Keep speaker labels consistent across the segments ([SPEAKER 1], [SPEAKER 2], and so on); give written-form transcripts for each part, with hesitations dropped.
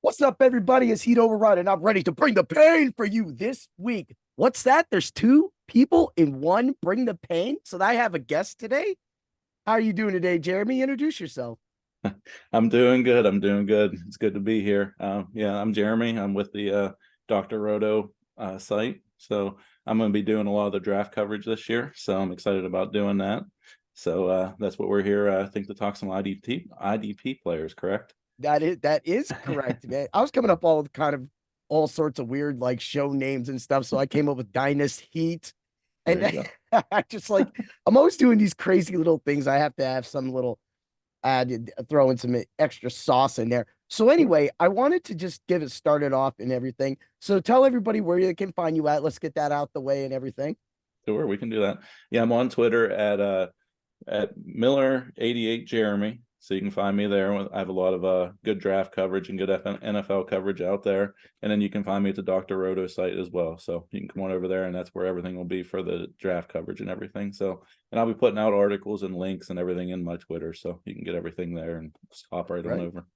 [SPEAKER 1] What's up, everybody? It's Heat Override, and I'm ready to bring the pain for you this week. What's that? There's two people in one bring the pain. So I have a guest today. How are you doing today, Jeremy? Introduce yourself.
[SPEAKER 2] I'm doing good. I'm doing good. It's good to be here. Yeah, I'm Jeremy. I'm with the Dr. Roto site. So I'm going to be doing a lot of the draft coverage this year. So I'm excited about doing that. So that's what we're here, I think, to talk some IDP players, correct?
[SPEAKER 1] That is correct, man. I was coming up all kind of all sorts of weird like show names and stuff. So I came up with Dynast Heat.
[SPEAKER 2] There you
[SPEAKER 1] And
[SPEAKER 2] go.
[SPEAKER 1] I just like I'm always doing these crazy little things. I have to have some little add throw in some extra sauce in there. So
[SPEAKER 2] Sure.
[SPEAKER 1] anyway, I wanted to just get it started off and everything. So tell everybody where you can find you at. Let's get that out the way and everything.
[SPEAKER 2] Sure, we can do that. Yeah, I'm on Twitter at Miller88 Jeremy. So you can find me there. I have a lot of good draft coverage and good NFL coverage out there. And then you can find me at the Dr. Roto site as well. So you can come on over there, and that's where everything will be for the draft coverage and everything. So, and I'll be putting out articles and links and everything in my Twitter. So you can get everything there and just hop right on
[SPEAKER 1] Right.
[SPEAKER 2] over.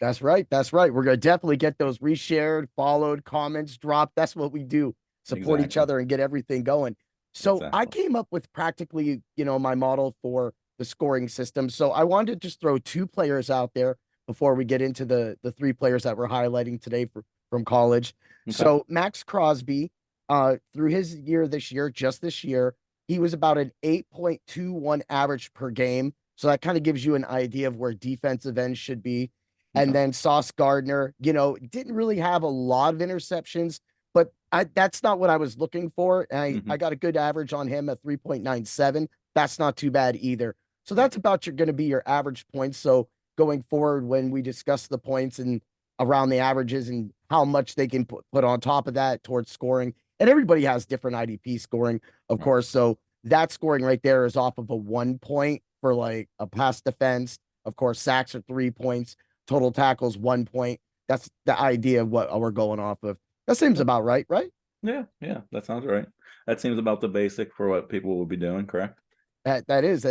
[SPEAKER 1] That's right. That's right. We're gonna definitely get those reshared, followed, comments dropped. That's what we do. Support each
[SPEAKER 2] Exactly.
[SPEAKER 1] other and get everything going. So I
[SPEAKER 2] Exactly.
[SPEAKER 1] came up with practically, my model for the scoring system. So I wanted to just throw two players out there before we get into the three players that we're highlighting today from college.
[SPEAKER 2] Okay.
[SPEAKER 1] So Max Crosby, through his year this year, just this year, he was about an 8.21 average per game. So that kind of gives you an idea of where defensive ends should be. And
[SPEAKER 2] Okay.
[SPEAKER 1] then Sauce Gardner, didn't really have a lot of interceptions, but that's not what I was looking for. I
[SPEAKER 2] Hmm.
[SPEAKER 1] got a good average on him at 3.97. That's not too bad either. So
[SPEAKER 2] Right.
[SPEAKER 1] that's about going to be your average points. So going forward, when we discuss the points and around the averages and how much they can put on top of that towards scoring, and everybody has different IDP scoring, of
[SPEAKER 2] Right.
[SPEAKER 1] course. So that scoring right there is off of a 1 point for like a pass defense. Of course, sacks are 3 points, total tackles 1 point. That's the idea of what we're going off of. That seems
[SPEAKER 2] Yep.
[SPEAKER 1] about right, right?
[SPEAKER 2] Yeah. Yeah. That sounds right. That seems about the basic for what people will be doing, correct?
[SPEAKER 1] That is.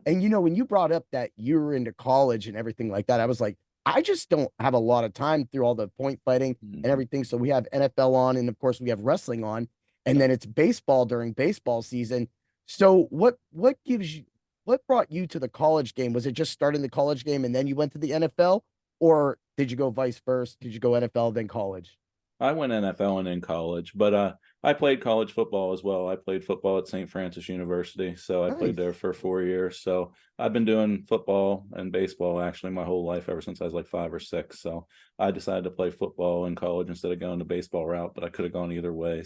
[SPEAKER 1] And when you brought up that you were into college and everything like that, I was like, I just don't have a lot of time through all the point fighting and
[SPEAKER 2] Hmm.
[SPEAKER 1] everything. So we have NFL on, and of course we have wrestling on, and
[SPEAKER 2] Yep.
[SPEAKER 1] then it's baseball during baseball season. So what brought you to the college game? Was it just starting the college game and then you went to the NFL, or did you go vice versa? Did you go NFL then college?
[SPEAKER 2] I went NFL and in college, but I played college football as well. I played football at St. Francis University, so I played there
[SPEAKER 1] Nice.
[SPEAKER 2] for 4 years. So I've been doing football and baseball actually my whole life ever since I was like 5 or 6. So I decided to play football in college instead of going the baseball route, but I could have gone either way.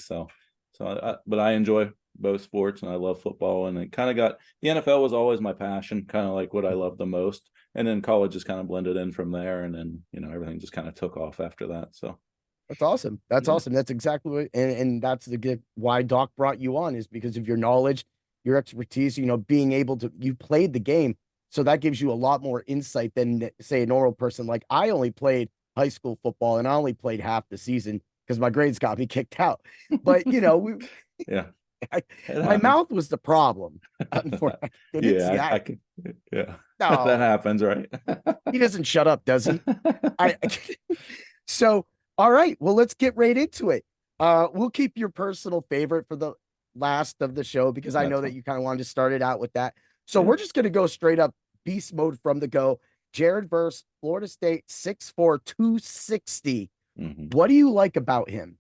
[SPEAKER 2] But I enjoy both sports and I love football. And it kind of got the NFL was always my passion, kind of like what I love the most. And then college just kind of blended in from there, and then everything just kind of took off after that. So.
[SPEAKER 1] That's awesome. That's
[SPEAKER 2] Yeah.
[SPEAKER 1] awesome. That's exactly what, and that's the good why Doc brought you on is because of your knowledge, your expertise, being able to, you played the game. So that gives you a lot more insight than say a normal person. Like I only played high school football and I only played half the season because my grades got me kicked out. But
[SPEAKER 2] Yeah,
[SPEAKER 1] I,
[SPEAKER 2] it
[SPEAKER 1] my
[SPEAKER 2] happens.
[SPEAKER 1] mouth was the problem. Unfortunately, I couldn't see.
[SPEAKER 2] Yeah, I can. Yeah, that
[SPEAKER 1] No,
[SPEAKER 2] happens, right?
[SPEAKER 1] he doesn't shut up, does he? I So, all right, well, let's get right into it. We'll keep your personal favorite for the last of the show because I
[SPEAKER 2] That's
[SPEAKER 1] know that
[SPEAKER 2] fine.
[SPEAKER 1] you kind of wanted to start it out with that. So
[SPEAKER 2] Yeah.
[SPEAKER 1] we're just gonna go straight up beast mode from the go. Jared verse Florida State 6'4", 260.
[SPEAKER 2] Hmm.
[SPEAKER 1] What do you like about him?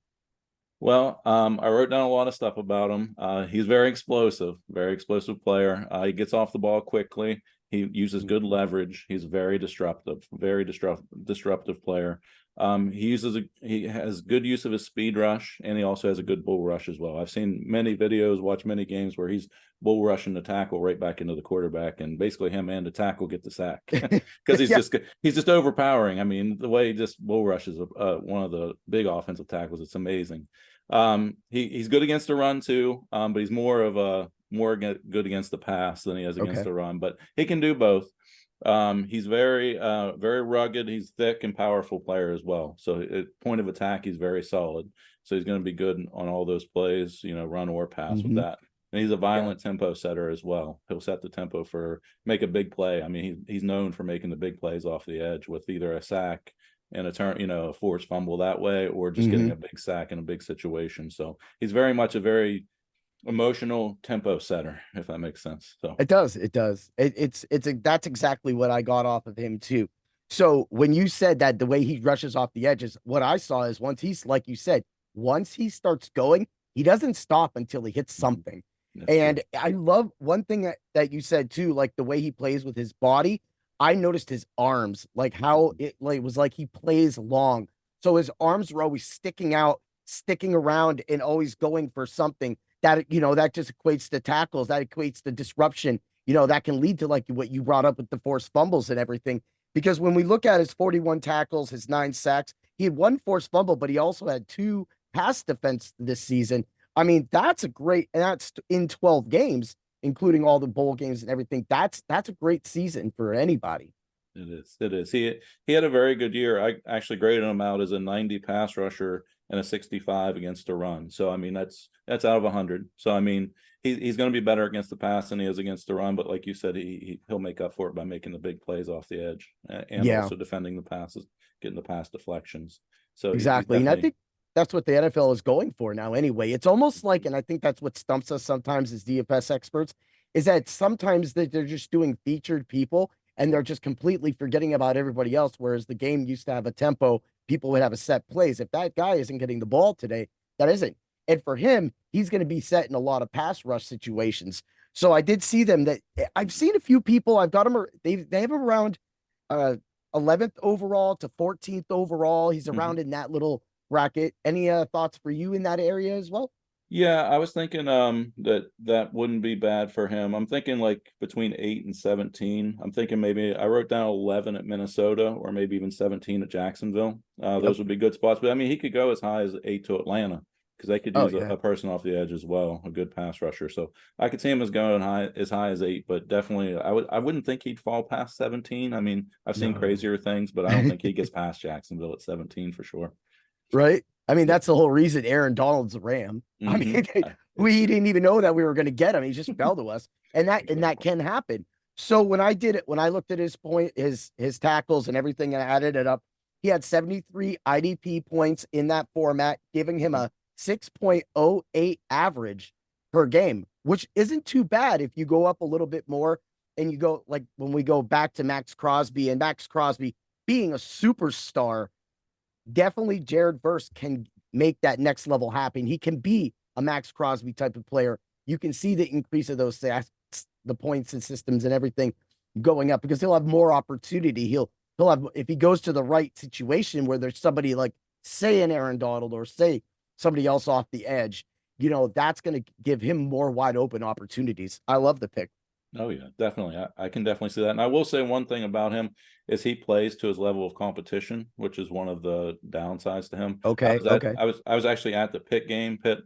[SPEAKER 2] Well, I wrote down a lot of stuff about him. He's very explosive player. He gets off the ball quickly. He uses good leverage. He's very disruptive player. He has good use of his speed rush, and he also has a good bull rush as well. I've seen many videos, watched many games where he's bull rushing the tackle right back into the quarterback, and basically him and the tackle get the sack because
[SPEAKER 1] Yeah,
[SPEAKER 2] he's just overpowering. I mean, the way he just bull rushes one of the big offensive tackles, it's amazing. He's good against the run too, but he's good against the pass than he is against
[SPEAKER 1] okay.
[SPEAKER 2] the run. But he can do both. He's very rugged. He's thick and powerful player as well. So at point of attack, he's very solid. So he's going to be good on all those plays, run or pass with
[SPEAKER 1] Hmm.
[SPEAKER 2] that. And he's a
[SPEAKER 1] Yeah.
[SPEAKER 2] violent tempo setter as well. He'll set the tempo for make a big play. I mean, he's known for making the big plays off the edge with either a sack and a turn, a forced fumble that way, or just getting
[SPEAKER 1] Hmm.
[SPEAKER 2] a big sack in a big situation. So he's very much a very emotional tempo setter, if that makes sense. So
[SPEAKER 1] It does. It does. That's exactly what I got off of him too. So when you said that the way he rushes off the edges, what I saw is once he's like you said, once he starts going, he doesn't stop until he hits something.
[SPEAKER 2] that's true.
[SPEAKER 1] And I love one thing that you said too, like the way he plays with his body. I noticed his arms, like how it like was like he plays long. So his arms were always sticking out, sticking around, and always going for something that that just equates to tackles, that equates to disruption, that can lead to like what you brought up with the forced fumbles and everything. Because when we look at his 41 tackles, his 9 sacks, he had one forced fumble, but he also had 2 pass defense this season. I mean, that's a great, and that's in 12 games, including all the bowl games and everything. That's a great season for anybody.
[SPEAKER 2] It is. It is. He had a very good year. I actually graded him out as a 90 pass rusher and a 65 against the run. So I mean that's out of 100. So I mean he's going to be better against the pass than he is against the run. But like you said, he'll make up for it by making the big plays off the edge and
[SPEAKER 1] Yeah.
[SPEAKER 2] also defending the passes, getting the pass deflections. So he's
[SPEAKER 1] Exactly. And I
[SPEAKER 2] definitely.
[SPEAKER 1] think that's what the NFL is going for now anyway. It's almost like, and I think that's what stumps us sometimes as DFS experts, is that sometimes they're just doing featured people and they're just completely forgetting about everybody else. Whereas the game used to have a tempo, people would have a set plays. If that guy isn't getting the ball today, that isn't. And for him, he's going to be set in a lot of pass rush situations. So I did see them that I've seen a few people. I've got them. They have him around uh 11th overall to 14th overall. He's
[SPEAKER 2] Mhm.
[SPEAKER 1] around in that little bracket. Any thoughts for you in that area as well?
[SPEAKER 2] Yeah, I was thinking that wouldn't be bad for him. I'm thinking like between 8 and 17. I'm thinking maybe I wrote down 11 at Minnesota or maybe even 17 at Jacksonville.
[SPEAKER 1] Yep.
[SPEAKER 2] Those would be good spots. But I mean, he could go as high as 8 to Atlanta because they could
[SPEAKER 1] Oh
[SPEAKER 2] use
[SPEAKER 1] yeah.
[SPEAKER 2] a person off the edge as well, a good pass rusher. So I could see him as going high as 8, but definitely I wouldn't think he'd fall past 17. I mean, I've seen
[SPEAKER 1] No.
[SPEAKER 2] crazier things, but I don't think he gets past Jacksonville at 17 for sure.
[SPEAKER 1] Right? I mean,
[SPEAKER 2] Yeah.
[SPEAKER 1] that's the whole reason Aaron Donald's a Ram. I
[SPEAKER 2] Hmm.
[SPEAKER 1] mean, we didn't even know that we were going to get him. He just fell to us. And that
[SPEAKER 2] Exactly.
[SPEAKER 1] can happen. So when I did it, when I looked at his tackles and everything and I added it up, he had 73 IDP points in that format, giving him a 6.08 average per game, which isn't too bad if you go up a little bit more and you go like when we go back to Max Crosby and Max Crosby being a superstar, definitely Jared Verse can make that next level happen. He can be a Max Crosby type of player. You can see the increase of those stats, the points and systems and everything going up because he'll have more opportunity. He'll have if he goes to the right situation where there's somebody like say an Aaron Donald or say somebody else off the edge, that's going to give him more wide open opportunities. I love the pick.
[SPEAKER 2] Oh yeah, definitely. I can definitely see that. And I will say one thing about him is he plays to his level of competition, which is one of the downsides to him.
[SPEAKER 1] Okay, okay.
[SPEAKER 2] I was actually at the Pitt game, Pitt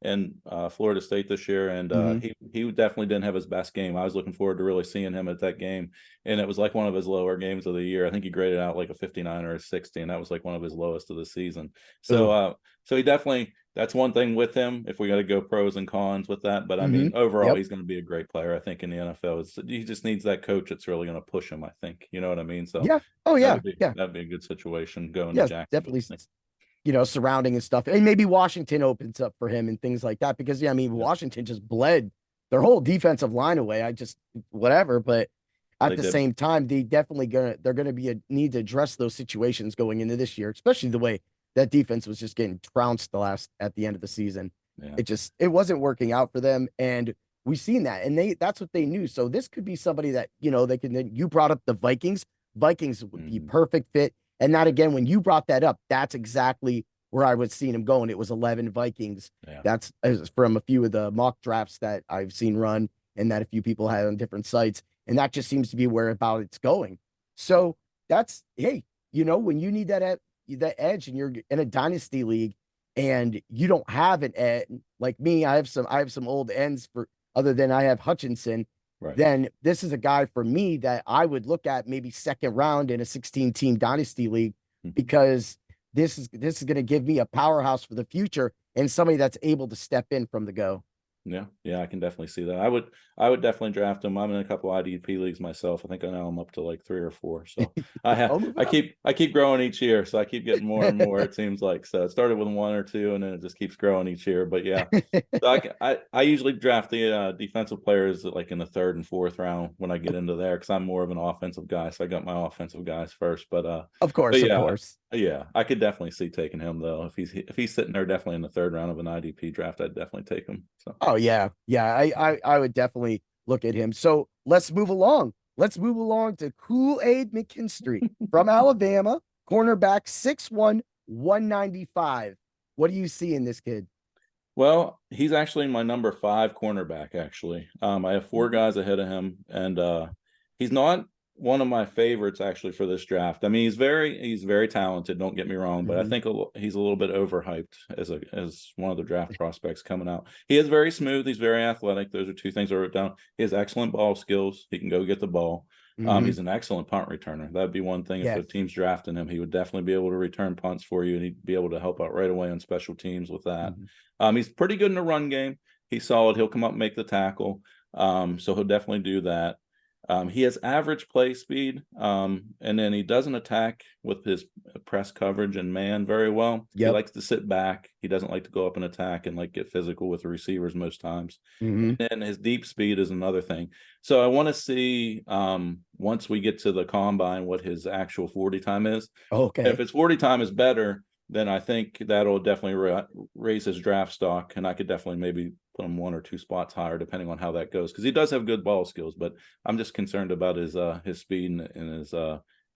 [SPEAKER 2] and Florida State this year, and
[SPEAKER 1] Hmm.
[SPEAKER 2] he definitely didn't have his best game. I was looking forward to really seeing him at that game, and it was like one of his lower games of the year. I think he graded out like a 59 or a 60, and that was like one of his lowest of the season. So
[SPEAKER 1] Oh,
[SPEAKER 2] so he definitely, that's one thing with him, if we got to go pros and cons with that. But I
[SPEAKER 1] hmm.
[SPEAKER 2] mean, overall,
[SPEAKER 1] Yep.
[SPEAKER 2] he's going to be a great player, I think, in the NFL. He just needs that coach that's really going to push him, I think. You know what I mean? So
[SPEAKER 1] Yeah. Oh yeah. Yeah.
[SPEAKER 2] that'd be a good situation going to
[SPEAKER 1] Yes,
[SPEAKER 2] Jacksonville,
[SPEAKER 1] definitely,
[SPEAKER 2] I think.
[SPEAKER 1] surrounding and stuff. And maybe Washington opens up for him and things like that. Because, yeah, I mean,
[SPEAKER 2] Yeah,
[SPEAKER 1] Washington just bled their whole defensive line away. I just, whatever. But at
[SPEAKER 2] they
[SPEAKER 1] the
[SPEAKER 2] did.
[SPEAKER 1] same time, they're going to be a need to address those situations going into this year, especially the way that defense was just getting trounced at the end of the season.
[SPEAKER 2] Yeah.
[SPEAKER 1] It wasn't working out for them. And we've seen that. And that's what they knew. So this could be somebody that, they can, you brought up the Vikings. Vikings would be
[SPEAKER 2] Mhm.
[SPEAKER 1] perfect fit. And that again, when you brought that up, that's exactly where I was seeing him going. It was 11 Vikings.
[SPEAKER 2] Yeah.
[SPEAKER 1] That's from a few of the mock drafts that I've seen run and that a few people had on different sites. And that just seems to be where about it's going. So that's, hey, when you need that edge and you're in a dynasty league and you don't have an edge like me, I have some old ends for other than I have Hutchinson,
[SPEAKER 2] Right.
[SPEAKER 1] then this is a guy for me that I would look at maybe second round in a 16 team dynasty league
[SPEAKER 2] Mhm.
[SPEAKER 1] because this is going to give me a powerhouse for the future and somebody that's able to step in from the go.
[SPEAKER 2] Yeah, yeah, I can definitely see that. I would definitely draft him. I'm in a couple IDP leagues myself. I think I know I'm up to like 3 or 4. So I have
[SPEAKER 1] Oh, moving
[SPEAKER 2] I
[SPEAKER 1] up.
[SPEAKER 2] keep growing each year. So I keep getting more and more, it seems like. So it started with 1 or 2 and then it just keeps growing each year. But yeah. So I usually draft the defensive players like in the third and fourth round when I get into there because I'm more of an offensive guy. So I got my offensive guys first.
[SPEAKER 1] Of
[SPEAKER 2] But
[SPEAKER 1] course, of
[SPEAKER 2] yeah,
[SPEAKER 1] course.
[SPEAKER 2] yeah, I could definitely see taking him though. If he's sitting there definitely in the third round of an IDP draft, I'd definitely take him. So
[SPEAKER 1] Oh yeah, yeah. I would definitely look at him. So let's move along. Let's move along to Kool-Aid McKinstry from Alabama, cornerback, 6'1", 195. What do you see in this kid?
[SPEAKER 2] well, he's actually my number 5 cornerback, actually. I have 4 guys ahead of him, and he's not one of my favorites actually for this draft. I mean, he's very talented, don't get me wrong, but I
[SPEAKER 1] Mhm,
[SPEAKER 2] think he's a little bit overhyped as one of the draft prospects coming out. He is very smooth, he's very athletic. Those are 2 things I wrote down. He has excellent ball skills. He can go get the ball.
[SPEAKER 1] mhm.
[SPEAKER 2] He's an excellent punt returner. That'd be one thing if a
[SPEAKER 1] Yes.
[SPEAKER 2] team's drafting him, he would definitely be able to return punts for you, and he'd be able to help out right away on special teams with that.
[SPEAKER 1] Mhm.
[SPEAKER 2] He's pretty good in the run game. He's solid. He'll come up and make the tackle. So he'll definitely do that. He has average play speed, and then he doesn't attack with his press coverage and man very well. He
[SPEAKER 1] Yep.
[SPEAKER 2] likes to sit back. He doesn't like to go up and attack and like get physical with the receivers most times.
[SPEAKER 1] Mhm.
[SPEAKER 2] And then his deep speed is another thing. So I want to see once we get to the combine what his actual 40 time is. If
[SPEAKER 1] Okay.
[SPEAKER 2] his 40 time is better, then I think that'll definitely raise his draft stock, and I could definitely maybe put him 1 or 2 spots higher depending on how that goes because he does have good ball skills. But I'm just concerned about his speed and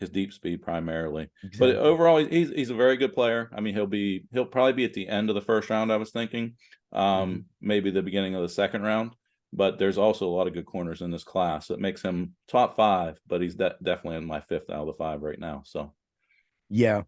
[SPEAKER 2] his deep speed primarily. But
[SPEAKER 1] Exactly.
[SPEAKER 2] overall, he's a very good player. I mean, he'll probably be at the end of the first round. I was thinking,
[SPEAKER 1] Mhm.
[SPEAKER 2] maybe the beginning of the second round. But there's also a lot of good corners in this class. It makes him top 5, but he's definitely in my 5th out of the 5 right now. So.
[SPEAKER 1] Yeah.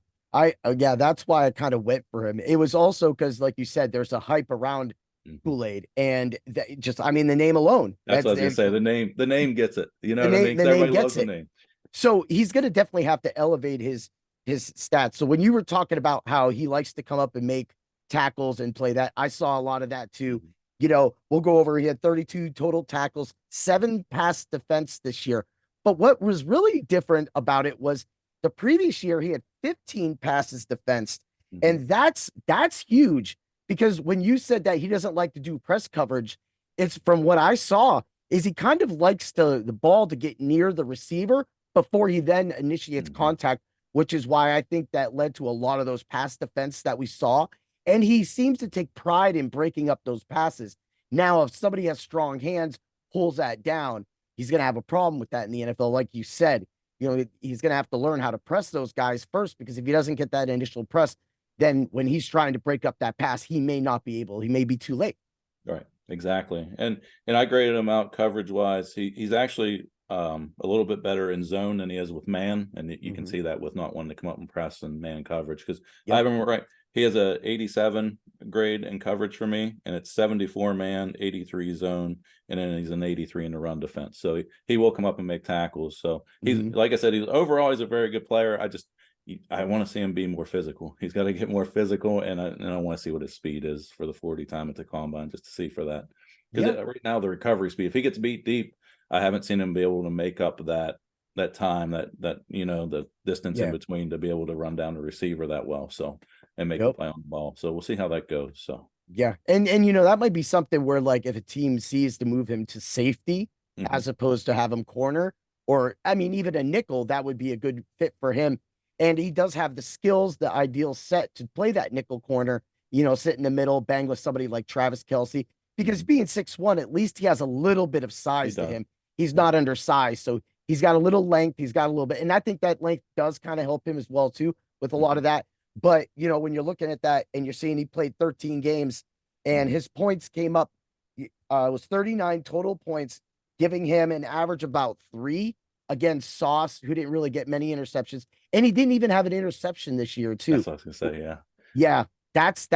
[SPEAKER 1] Yeah, that's why I kind of went for him. It was also because, like you said, there's a hype around
[SPEAKER 2] Mhm.
[SPEAKER 1] Kool-Aid, and that just, I mean, the name alone,
[SPEAKER 2] That's what I was gonna say. The name gets it. You know what I mean?
[SPEAKER 1] the
[SPEAKER 2] 'Cause
[SPEAKER 1] name
[SPEAKER 2] everybody
[SPEAKER 1] gets
[SPEAKER 2] loves the
[SPEAKER 1] it.
[SPEAKER 2] name.
[SPEAKER 1] So he's going to definitely have to elevate his stats. So when you were talking about how he likes to come up and make tackles and play that, I saw a lot of that too.
[SPEAKER 2] Mhm.
[SPEAKER 1] We'll go over. He had 32 total tackles, 7 pass defense this year. But what was really different about it was the previous year he had 15 passes defensed,
[SPEAKER 2] Mhm.
[SPEAKER 1] and that's huge because when you said that he doesn't like to do press coverage, it's from what I saw is he kind of likes the ball to get near the receiver before he then initiates
[SPEAKER 2] Mhm.
[SPEAKER 1] contact, which is why I think that led to a lot of those pass defense that we saw. And he seems to take pride in breaking up those passes. Now, if somebody has strong hands, pulls that down, he's going to have a problem with that in the NFL. Like you said, he's going to have to learn how to press those guys first because if he doesn't get that initial press, then when he's trying to break up that pass, he may not be able, he may be too late.
[SPEAKER 2] Right. Exactly. And I graded him out coverage wise. He's actually a little bit better in zone than he is with man, and you can
[SPEAKER 1] Mm-hmm.
[SPEAKER 2] see that with not wanting to come up and press and man coverage because I
[SPEAKER 1] Yep.
[SPEAKER 2] have him right. He has a 87 grade in coverage for me, and it's 74 man, 83 zone, and then he's an 83 in the run defense. So he will come up and make tackles. So he's
[SPEAKER 1] Mm-hmm.
[SPEAKER 2] like I said, he's a very good player. I want to see him be more physical. He's got to get more physical, and I want to see what his speed is for the 40 time at the combine, just to see for that. Because
[SPEAKER 1] Yeah.
[SPEAKER 2] right now the recovery speed, if he gets beat deep, I haven't seen him be able to make up that time that the distance in
[SPEAKER 1] Yeah.
[SPEAKER 2] between to be able to run down the receiver that well. So and make a
[SPEAKER 1] Yep.
[SPEAKER 2] play on the ball. So we'll see how that goes. So.
[SPEAKER 1] Yeah. And that might be something where like if a team sees to move him to safety
[SPEAKER 2] Mhm.
[SPEAKER 1] as opposed to have him corner, or I mean even a nickel, that would be a good fit for him. And he does have the skills, the ideal set to play that nickel corner, sit in the middle, bang with somebody like Travis Kelsey. Because
[SPEAKER 2] Mhm.
[SPEAKER 1] being 6'1", at least he has a little bit of
[SPEAKER 2] He
[SPEAKER 1] size to
[SPEAKER 2] does.
[SPEAKER 1] him. He's
[SPEAKER 2] Yeah.
[SPEAKER 1] not undersized. So he's got a little length, he's got a little bit. And I think that length does kind of help him as well, too, with a lot
[SPEAKER 2] Mhm.
[SPEAKER 1] of that. But when you're looking at that and you're seeing he played 13 games and
[SPEAKER 2] Mhm.
[SPEAKER 1] his points came up. It was 39 total points, giving him an average about 3 against Sauce, who didn't really get many interceptions, and he didn't even have an interception this year too.
[SPEAKER 2] That's what I was gonna say. Yeah.
[SPEAKER 1] Yeah, that's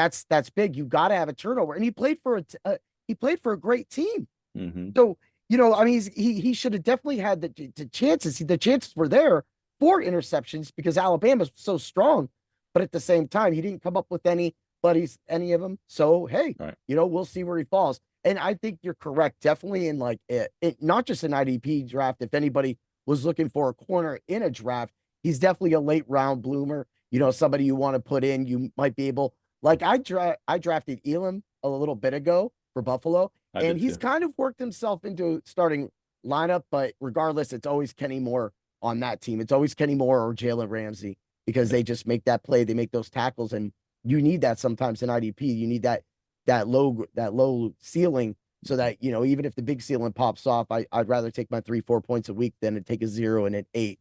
[SPEAKER 1] big. You got to have a turnover, and he played for a great team.
[SPEAKER 2] Hmm.
[SPEAKER 1] So I mean, he should have definitely had the chances. The chances were there for interceptions because Alabama's so strong, but at the same time, he didn't come up with any. buddies, any of them. So, hey,
[SPEAKER 2] Right.
[SPEAKER 1] we'll see where he falls. And I think you're correct. Definitely in like not just an IDP draft. If anybody was looking for a corner in a draft, he's definitely a late round bloomer. Somebody you want to put in, you might be able. Like I drafted Elam a little bit ago for Buffalo,
[SPEAKER 2] I
[SPEAKER 1] and
[SPEAKER 2] did
[SPEAKER 1] he's
[SPEAKER 2] too.
[SPEAKER 1] kind of worked himself into starting lineup. But regardless, it's always Kenny Moore on that team. It's always Kenny Moore or Jalen Ramsey because
[SPEAKER 2] Yeah.
[SPEAKER 1] they just make that play. They make those tackles, and you need that sometimes in IDP. You need that low ceiling so that even if the big ceiling pops off, I'd rather take my 3-4 points a week than to take a 0 and an 8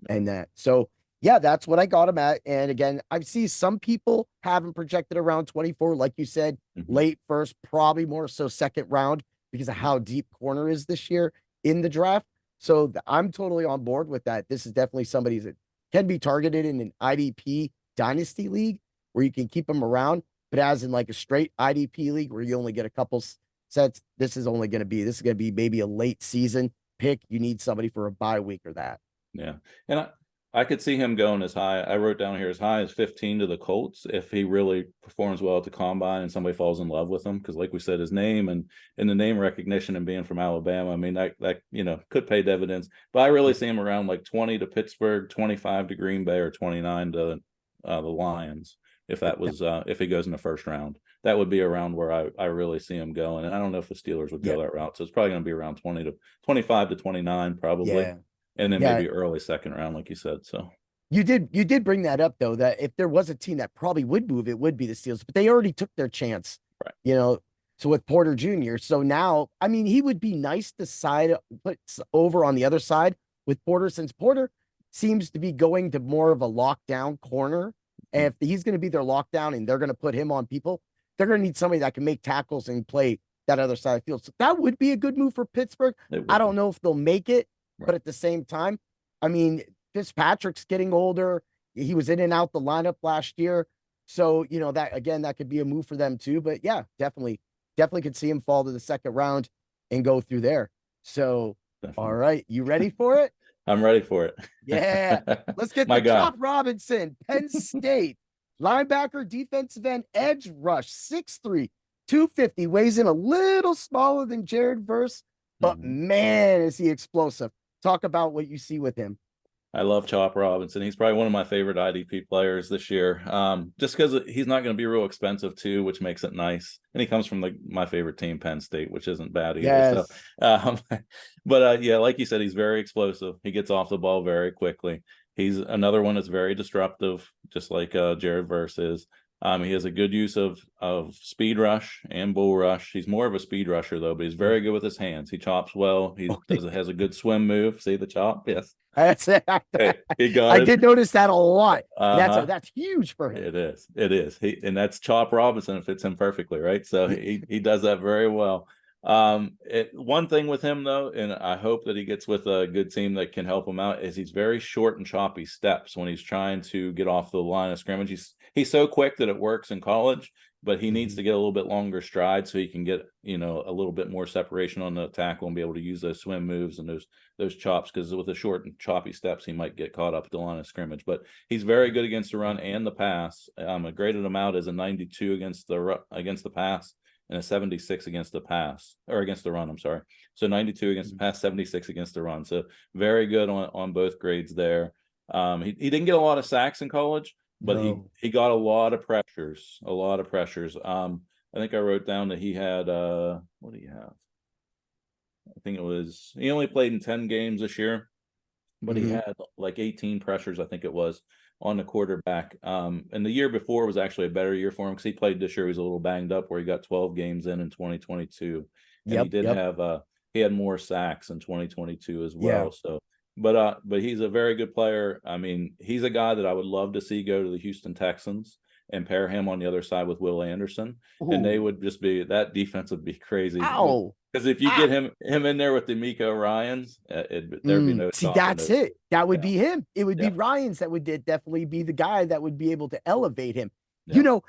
[SPEAKER 1] and that. So yeah, that's what I got him at. And again, I see some people haven't projected around 24, like you said,
[SPEAKER 2] Mhm.
[SPEAKER 1] late first, probably more so second round because of how deep corner is this year in the draft. So I'm totally on board with that. This is definitely somebody that can be targeted in an IDP dynasty league where you can keep them around, but as in like a straight IDP league where you only get a couple sets, this is going to be maybe a late season pick. You need somebody for a bye week or that.
[SPEAKER 2] Yeah. And I could see him going as high. I wrote down here as high as 15 to the Colts if he really performs well at the combine and somebody falls in love with him. Because, like we said, his name and the name recognition and being from Alabama, I mean, that could pay dividends. But I really see him around like 20 to Pittsburgh, 25 to Green Bay, or 29 to the Lions. If he goes in the first round, that would be around where I really see him going. And I don't know if the Steelers would
[SPEAKER 1] Yeah.
[SPEAKER 2] go that route. So it's probably going to be around 25 to 29, probably.
[SPEAKER 1] Yeah.
[SPEAKER 2] And then
[SPEAKER 1] Yeah.
[SPEAKER 2] maybe early second round, like you said. So
[SPEAKER 1] You did bring that up though, that if there was a team that probably would move, it would be the Steelers, but they already took their chance,
[SPEAKER 2] right.
[SPEAKER 1] you know. So with Porter Jr. So now, I mean, he would be nice to put over on the other side with Porter, since Porter seems to be going to more of a lockdown corner. And if he's going to be their lockdown and they're going to put him on people, they're going to need somebody that can make tackles and play that other side of the field. So that would be a good move for Pittsburgh.
[SPEAKER 2] It
[SPEAKER 1] I
[SPEAKER 2] would
[SPEAKER 1] don't
[SPEAKER 2] be.
[SPEAKER 1] know if they'll make it, but
[SPEAKER 2] Right.
[SPEAKER 1] at the same time, I mean, Fitzpatrick's getting older. He was in and out the lineup last year. So, that again, that could be a move for them too. But yeah, definitely could see him fall to the second round and go through there. So, all
[SPEAKER 2] Definitely.
[SPEAKER 1] right, you ready for it?
[SPEAKER 2] I'm ready for
[SPEAKER 1] Yeah.
[SPEAKER 2] it.
[SPEAKER 1] Let's get
[SPEAKER 2] My
[SPEAKER 1] the
[SPEAKER 2] guy.
[SPEAKER 1] Chop Robinson, Penn State, linebacker, defensive end, edge rush, 6'3", 250, weighs in a little smaller than Jared Verse, but
[SPEAKER 2] Mhm.
[SPEAKER 1] man, is he explosive. Talk about what you see with him.
[SPEAKER 2] I love Chop Robinson. He's probably one of my favorite IDP players this year. Just because he's not going to be real expensive too, which makes it nice. And he comes from my favorite team, Penn State, which isn't bad either. So,
[SPEAKER 1] Yes.
[SPEAKER 2] um, but yeah, like you said, he's very explosive. He gets off the ball very quickly. He's another one that's very disruptive, just like Jared Verse is. He has a good use of speed rush and bull rush. He's more of a speed rusher though, but he's very good with his hands. He chops well. He has a good swim move. See the chop? Yes.
[SPEAKER 1] That's it.
[SPEAKER 2] Hey, he got
[SPEAKER 1] I
[SPEAKER 2] it.
[SPEAKER 1] did notice that a lot. And that's
[SPEAKER 2] Uh-huh.
[SPEAKER 1] that's huge for him.
[SPEAKER 2] It is. It is. And that's Chop Robinson. It fits him perfectly, right? So he does that very well. One thing with him though, and I hope that he gets with a good team that can help him out, is he's very short and choppy steps when he's trying to get off the line of scrimmage. He's so quick that it works in college, but he needs to get a little bit longer stride so he can get a little bit more separation on the tackle and be able to use those swim moves and those chops, because with the short and choppy steps he might get caught up at the line of scrimmage. But he's very good against the run and the pass. I graded him out as a 92 against the pass and a 76 against the pass, or against the run. I'm sorry. So 92 against the pass, 76 against the run. So very good on both grades there. He didn't get a lot of sacks in college, but
[SPEAKER 1] No.
[SPEAKER 2] he got a lot of pressures. I think I wrote down that he had what do you have? I think he only played in 10 games this year, but he had like 18 pressures, I think it was, on the quarterback. And the year before was actually a better year for him because he played this year. He was a little banged up, where he got 12 games in 2022, and
[SPEAKER 1] Yep.
[SPEAKER 2] he had more sacks in 2022 as
[SPEAKER 1] Yeah.
[SPEAKER 2] well. So, but he's a very good player. I mean, he's a guy that I would love to see go to the Houston Texans and pair him on the other side with Will Anderson, and they
[SPEAKER 1] Ooh.
[SPEAKER 2] would just be that defense would be crazy.
[SPEAKER 1] Ow.
[SPEAKER 2] Because if you
[SPEAKER 1] Ah.
[SPEAKER 2] get him in there with D'Amico Ryans, there'd be no
[SPEAKER 1] See,
[SPEAKER 2] stopping
[SPEAKER 1] that's
[SPEAKER 2] those.
[SPEAKER 1] it. That would
[SPEAKER 2] Yeah,
[SPEAKER 1] be him. It would be
[SPEAKER 2] yeah,
[SPEAKER 1] Ryan's that would definitely be the guy that would be able to elevate him. You
[SPEAKER 2] yeah.
[SPEAKER 1] know,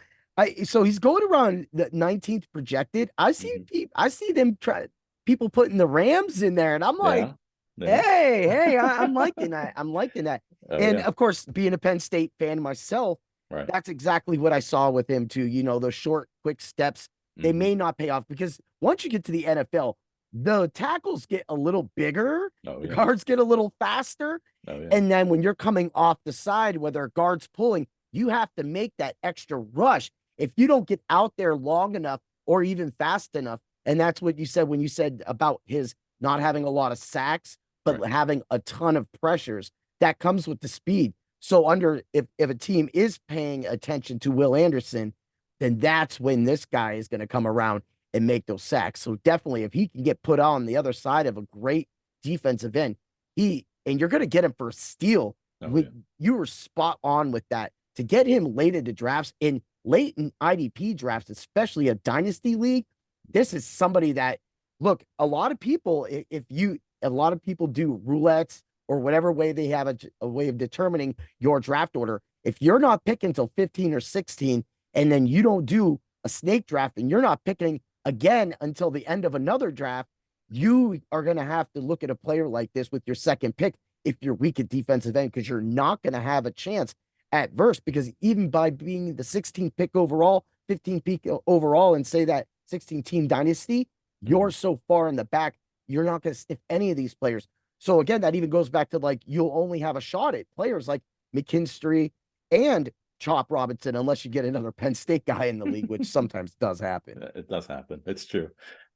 [SPEAKER 1] so he's going around the 19th projected.
[SPEAKER 2] Mhm.
[SPEAKER 1] I see them try people putting the Rams in there, and I'm like,
[SPEAKER 2] Yeah, yeah.
[SPEAKER 1] hey, I'm liking that. I'm liking that.
[SPEAKER 2] Oh
[SPEAKER 1] And
[SPEAKER 2] yeah.
[SPEAKER 1] of course, being a Penn State fan myself,
[SPEAKER 2] Right.
[SPEAKER 1] That's exactly what I saw with him too. You know, those short, quick steps, they
[SPEAKER 2] Hmm.
[SPEAKER 1] may not pay off because once you get to the NFL, the tackles get a little bigger,
[SPEAKER 2] Oh
[SPEAKER 1] the
[SPEAKER 2] yeah.
[SPEAKER 1] guards get a little faster.
[SPEAKER 2] Oh yeah.
[SPEAKER 1] And then when you're coming off the side, whether a guard's pulling, you have to make that extra rush. If you don't get out there long enough or even fast enough, and that's what you said when you said about his not having a lot of sacks, but
[SPEAKER 2] Right.
[SPEAKER 1] having a ton of pressures, that comes with the speed. So under if a team is paying attention to Will Anderson, then that's when this guy is going to come around and make those sacks. So definitely if he can get put on the other side of a great defensive end, and you're going to get him for a steal.
[SPEAKER 2] Oh yeah.
[SPEAKER 1] You were spot on with that. To get him late into drafts in late in IDP drafts, especially a dynasty league, this is somebody that look, a lot of people, if you a lot of people do roulettes or whatever way they have a way of determining your draft order. If you're not picking until 15 or 16, and then you don't do a snake draft and you're not picking again until the end of another draft, you are going to have to look at a player like this with your second pick if you're weak at defensive end, because you're not going to have a chance at verse, because even by being the 16th pick overall, 15th pick overall, and say that 16 team dynasty, you're
[SPEAKER 2] Mhm.
[SPEAKER 1] so far in the back, you're not going to sniff any of these players. So again, that even goes back to like you'll only have a shot at players like McKinstry and Chop Robinson, unless you get another Penn State guy in the league, which sometimes does happen.
[SPEAKER 2] It does happen. It's true.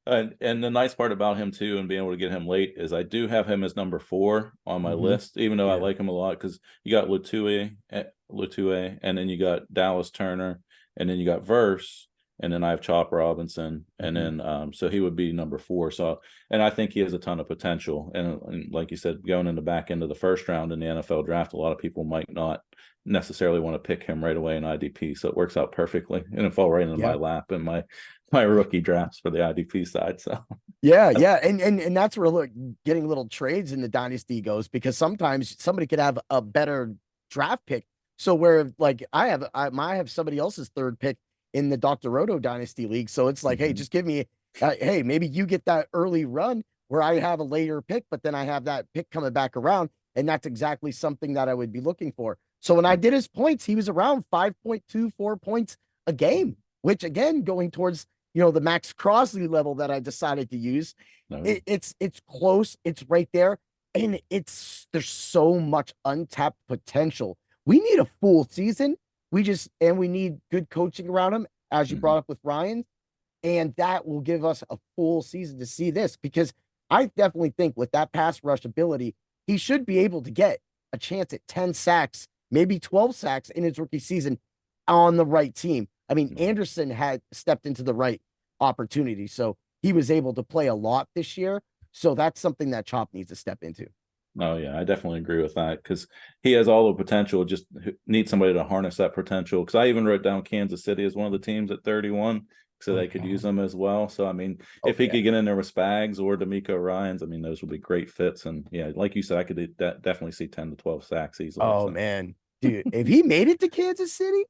[SPEAKER 2] And the nice part about him too, and being able to get him late, is I do have him as number 4 on my
[SPEAKER 1] Mm-hmm.
[SPEAKER 2] list, even though I
[SPEAKER 1] Yeah.
[SPEAKER 2] like him a lot, because you got Lutue, and then you got Dallas Turner, and then you got Verse, and then I have Chop Robinson, and
[SPEAKER 1] Mm-hmm.
[SPEAKER 2] then so he would be number 4. So, and I think he has a ton of potential. And like you said, going in the back end of the first round in the NFL draft, a lot of people might not necessarily want to pick him right away in IDP. So it works out perfectly, and it fall right into my
[SPEAKER 1] Yeah.
[SPEAKER 2] lap in my rookie drafts for the IDP side. So
[SPEAKER 1] Yeah, yeah, and that's where look getting little trades in the dynasty goes, because sometimes somebody could have a better draft pick. So where like I have somebody else's third pick in the Dr. Roto dynasty league. So it's like, hey,
[SPEAKER 2] mhm.
[SPEAKER 1] just give me, hey, maybe you get that early run where I have a later pick, but then I have that pick coming back around, and that's exactly something that I would be looking for. So when I did his points, he was around 5.24 points a game, which again going towards the Max Crossley level that I decided to use.
[SPEAKER 2] No, yeah.
[SPEAKER 1] It's close, it's right there, and there's so much untapped potential. We need a full season. We need good coaching around him, as you
[SPEAKER 2] Mhm.
[SPEAKER 1] brought up with Ryan, and that will give us a full season to see this, because I definitely think with that pass rush ability, he should be able to get a chance at 10 sacks, maybe 12 sacks in his rookie season on the right team. I mean,
[SPEAKER 2] Right.
[SPEAKER 1] Anderson had stepped into the right opportunity, so he was able to play a lot this year. So that's something that Chop needs to step into.
[SPEAKER 2] Oh yeah, I definitely agree with that, because he has all the potential. Just need somebody to harness that potential. Because I even wrote down Kansas City as one of the teams at 31, so
[SPEAKER 1] Oh
[SPEAKER 2] they could
[SPEAKER 1] yeah.
[SPEAKER 2] use them as well. So I mean,
[SPEAKER 1] Oh
[SPEAKER 2] if he
[SPEAKER 1] yeah.
[SPEAKER 2] could get in there with Spags or D'Amico Ryan's, I mean, those would be great fits. And yeah, like you said, I could definitely see 10 to 12 sacks easily.
[SPEAKER 1] Oh
[SPEAKER 2] So
[SPEAKER 1] man, dude, if he made it to Kansas City,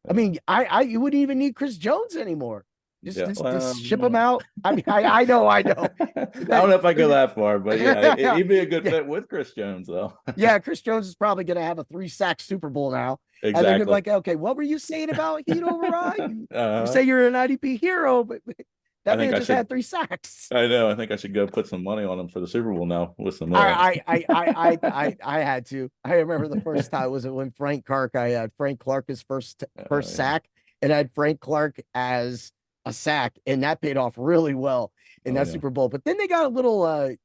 [SPEAKER 1] I
[SPEAKER 2] yeah,
[SPEAKER 1] mean, I you wouldn't even need Chris Jones anymore. Just
[SPEAKER 2] yeah.
[SPEAKER 1] just ship him out. I mean, I know
[SPEAKER 2] I
[SPEAKER 1] that.
[SPEAKER 2] don't know if I go that far, but yeah,
[SPEAKER 1] Yeah,
[SPEAKER 2] he'd be a good
[SPEAKER 1] yeah,
[SPEAKER 2] fit with Chris Jones, though.
[SPEAKER 1] yeah. Chris Jones is probably going to have a 3-sack Super Bowl now, and they're gonna be
[SPEAKER 2] Exactly.
[SPEAKER 1] like, okay, what were you saying about Heat override? You
[SPEAKER 2] uh,
[SPEAKER 1] say you're an IDP hero, but
[SPEAKER 2] I
[SPEAKER 1] that
[SPEAKER 2] think
[SPEAKER 1] man
[SPEAKER 2] I
[SPEAKER 1] just
[SPEAKER 2] should.
[SPEAKER 1] had 3 sacks.
[SPEAKER 2] I know. I think I should go put some money on him for the Super Bowl now. Listen to
[SPEAKER 1] I had to. I remember the first time was it when Frank Clark. I had Frank Clark his first
[SPEAKER 2] yeah.
[SPEAKER 1] sack, and I had Frank Clark as a sack, and that paid off really well in
[SPEAKER 2] Oh
[SPEAKER 1] that
[SPEAKER 2] yeah.
[SPEAKER 1] Super Bowl. But then they got a little like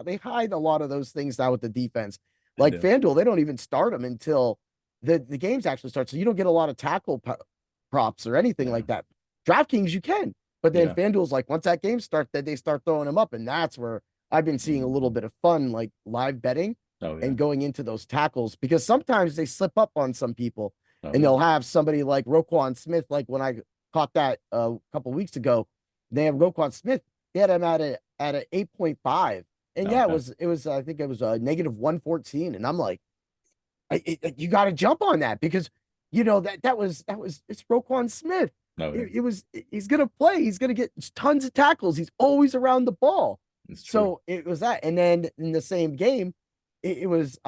[SPEAKER 1] they hide a lot of those things now with the defense.
[SPEAKER 2] They
[SPEAKER 1] Like
[SPEAKER 2] do.
[SPEAKER 1] FanDuel, they don't even start them until the games actually start, so you don't get a lot of props or anything
[SPEAKER 2] Yeah.
[SPEAKER 1] like that. DraftKings you can, but then
[SPEAKER 2] Yeah.
[SPEAKER 1] FanDuel's like once that game starts, then they start throwing them up, and that's where I've been seeing a little
[SPEAKER 2] Mhm.
[SPEAKER 1] bit of fun, like live betting
[SPEAKER 2] Oh yeah.
[SPEAKER 1] and going into those tackles, because sometimes they slip up on some people,
[SPEAKER 2] Oh
[SPEAKER 1] and
[SPEAKER 2] yeah.
[SPEAKER 1] they'll have somebody like Roquan Smith. Like when I caught that a couple weeks ago, they have Roquan Smith. They had him at a 8.5, and yeah,
[SPEAKER 2] Okay.
[SPEAKER 1] it was I think it was a negative 114, and I'm like, you got to jump on that, because that was it's Roquan Smith.
[SPEAKER 2] Oh yeah.
[SPEAKER 1] He's gonna play. He's gonna get tons of tackles. He's always around the ball.
[SPEAKER 2] It's true.
[SPEAKER 1] So it was that, and then in the same game, it was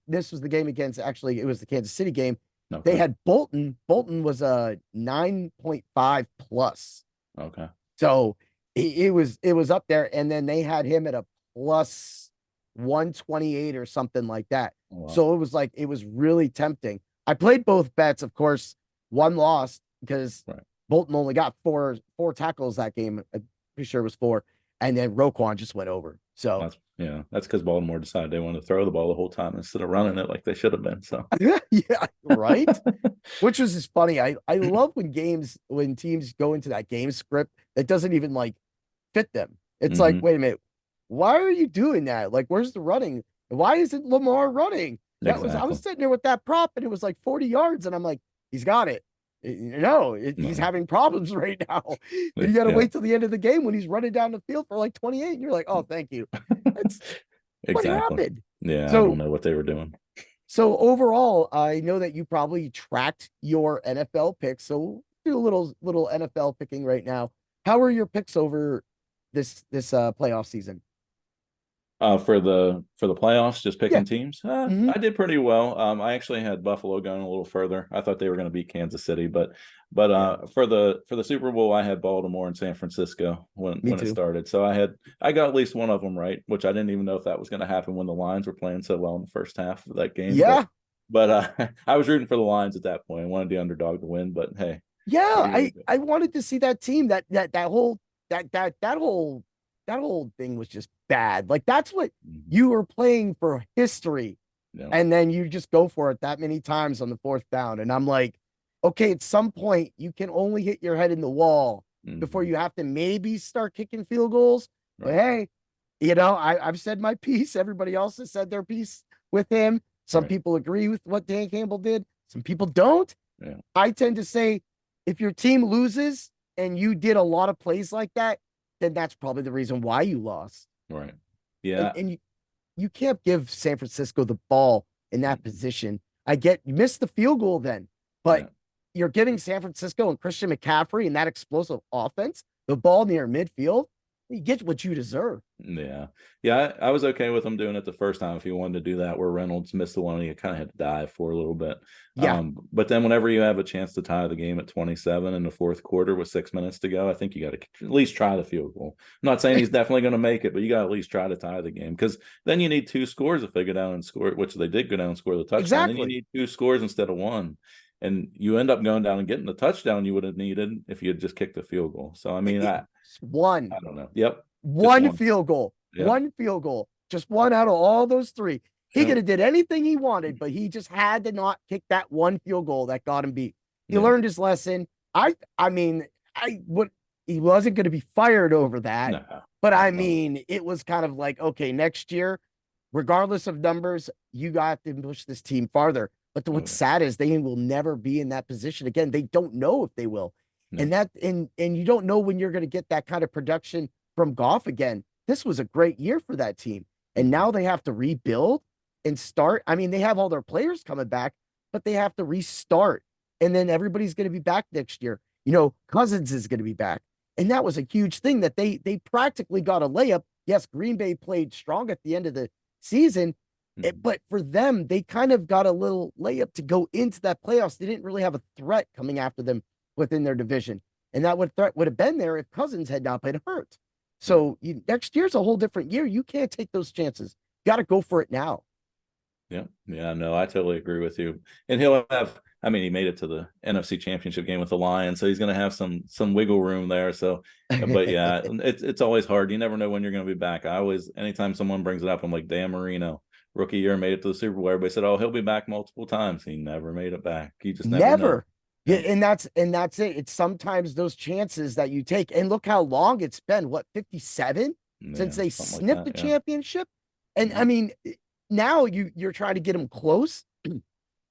[SPEAKER 1] this was the game against, actually it was the Kansas City game. They
[SPEAKER 2] Okay.
[SPEAKER 1] had Bolton. Bolton was a 9.5 plus.
[SPEAKER 2] Okay.
[SPEAKER 1] So it was up there. And then they had him at a plus 128 or something like that.
[SPEAKER 2] Oh, wow.
[SPEAKER 1] So it was like it was really tempting. I played both bets, of course. One lost because
[SPEAKER 2] Right.
[SPEAKER 1] Bolton only got four tackles that game. I'm pretty sure it was four. And then Roquan just went over. So
[SPEAKER 2] That's yeah. That's because Baltimore decided they wanted to throw the ball the whole time instead of running it like they should have been. So
[SPEAKER 1] yeah, right. Which was just funny. I love when teams go into that game script that doesn't even like fit them. It's like,
[SPEAKER 2] hmm
[SPEAKER 1] wait a minute, why are you doing that? Like, where's the running? Why isn't Lamar running? I was
[SPEAKER 2] exactly.
[SPEAKER 1] sitting there with that prop and it was like 40 yards, and I'm like, he's got it. No, he's
[SPEAKER 2] No.
[SPEAKER 1] having problems right now. And you got to
[SPEAKER 2] Yeah.
[SPEAKER 1] wait till the end of the game when he's running down the field for like 28. And you're like, oh, thank you. That's what
[SPEAKER 2] Exactly.
[SPEAKER 1] happened.
[SPEAKER 2] Yeah, I don't
[SPEAKER 1] So
[SPEAKER 2] know what they were doing.
[SPEAKER 1] so overall, I know that you probably tracked your NFL picks. So we'll do a little NFL picking right now. How are your picks over this playoff season?
[SPEAKER 2] For the playoffs, just
[SPEAKER 1] Yeah.
[SPEAKER 2] picking teams.
[SPEAKER 1] Hmm.
[SPEAKER 2] I did pretty well. I actually had Buffalo going a little further. I thought they were going to beat Kansas City, but
[SPEAKER 1] Yeah.
[SPEAKER 2] for the Super Bowl, I had Baltimore and San Francisco
[SPEAKER 1] Me
[SPEAKER 2] when it
[SPEAKER 1] too.
[SPEAKER 2] started. So I got at least one of them right, which I didn't even know if that was going to happen when the Lions were playing so well in the first half of that game.
[SPEAKER 1] Yeah.
[SPEAKER 2] But I was rooting for the Lions at that point. I wanted the underdog to win, but hey, what
[SPEAKER 1] Yeah.
[SPEAKER 2] are you going
[SPEAKER 1] I
[SPEAKER 2] to do?
[SPEAKER 1] I wanted to see that team. That whole thing was just bad. Like that's what
[SPEAKER 2] Mhm.
[SPEAKER 1] you were playing for history.
[SPEAKER 2] Yeah.
[SPEAKER 1] And then you just go for it that many times on the fourth down. And I'm like, okay, at some point you can only hit your head in the wall before
[SPEAKER 2] Mhm.
[SPEAKER 1] you have to maybe start kicking field goals. But
[SPEAKER 2] Right.
[SPEAKER 1] hey, I've said my piece. Everybody else has said their piece with him. Some
[SPEAKER 2] Right.
[SPEAKER 1] people agree with what Dan Campbell did. Some people don't.
[SPEAKER 2] Yeah.
[SPEAKER 1] I tend to say if your team loses and you did a lot of plays like that, then that's probably the reason why you lost.
[SPEAKER 2] Right.
[SPEAKER 1] And
[SPEAKER 2] Yeah.
[SPEAKER 1] and you can't give San Francisco the ball in that
[SPEAKER 2] Mhm.
[SPEAKER 1] position. I get you missed the field goal then, but
[SPEAKER 2] Yeah.
[SPEAKER 1] you're giving San Francisco and Christian McCaffrey and that explosive offense the ball near midfield. You get what you deserve.
[SPEAKER 2] Yeah. Yeah. I was okay with him doing it the first time if he wanted to do that, where Reynolds missed the one he kind of had to dive for a little bit.
[SPEAKER 1] Yeah.
[SPEAKER 2] But then whenever you have a chance to tie the game at 27 in the fourth quarter with 6 minutes to go, I think you got to at least try the field goal. I'm not saying he's definitely going to make it, but you got to at least try to tie the game, because then you need two scores if they go down and score, which they did go down and score the touchdown. Then you
[SPEAKER 1] Exactly.
[SPEAKER 2] need two scores instead of one. And you end up going down and getting the touchdown you would have needed if you had just kicked the field goal. So, I mean,
[SPEAKER 1] It's one.
[SPEAKER 2] I don't know. Yep. Just
[SPEAKER 1] One
[SPEAKER 2] one.
[SPEAKER 1] field goal.
[SPEAKER 2] Yep.
[SPEAKER 1] One field goal. Just one out of all those three. He could
[SPEAKER 2] Yep.
[SPEAKER 1] have did anything he wanted, but he just had to not kick that one field goal that got him beat. He
[SPEAKER 2] Yeah.
[SPEAKER 1] learned his lesson. I mean, I would he wasn't going to be fired over that,
[SPEAKER 2] No,
[SPEAKER 1] but
[SPEAKER 2] no,
[SPEAKER 1] I
[SPEAKER 2] no.
[SPEAKER 1] mean, it was kind of like, okay, next year, regardless of numbers, you got to push this team farther. But
[SPEAKER 2] Oh,
[SPEAKER 1] what's
[SPEAKER 2] yeah.
[SPEAKER 1] sad is they will never be in that position again. They don't know if they will.
[SPEAKER 2] No.
[SPEAKER 1] And you don't know when you're going to get that kind of production from Goff again. This was a great year for that team. And
[SPEAKER 2] Mhm.
[SPEAKER 1] now they have to rebuild and start. I mean, they have all their players coming back, but they have to restart. And then everybody's going to be back next year. Cousins is going to be back. And that was a huge thing that they practically got a layup. Yes, Green Bay played strong at the end of the season,
[SPEAKER 2] Mhm.
[SPEAKER 1] but for them, they kind of got a little layup to go into that playoffs. They didn't really have a threat coming after them within their division. And that would have been there if Cousins had not been hurt.
[SPEAKER 2] Right.
[SPEAKER 1] So next year's a whole different year. You can't take those chances. You got to go for it now.
[SPEAKER 2] Yeah. Yeah. No, I totally agree with you. And he'll have, I mean, he made it to the NFC Championship game with the Lions, so he's going to have some wiggle room there. So, but yeah, it's always hard. You never know when you're going to be back. I always, anytime someone brings it up, I'm like, Dan Marino, rookie year, made it to the Super Bowl. Everybody said, oh, he'll be back multiple times. He never made it back. You just never know.
[SPEAKER 1] Never. Yeah,
[SPEAKER 2] Yeah.
[SPEAKER 1] and that's it. It's sometimes those chances that you take. And look how long it's been. What, 57 since
[SPEAKER 2] Yeah.
[SPEAKER 1] they
[SPEAKER 2] Something like
[SPEAKER 1] sniffed
[SPEAKER 2] that.
[SPEAKER 1] the
[SPEAKER 2] Yeah.
[SPEAKER 1] championship? And I
[SPEAKER 2] Mhm.
[SPEAKER 1] mean, now you're trying to get them close.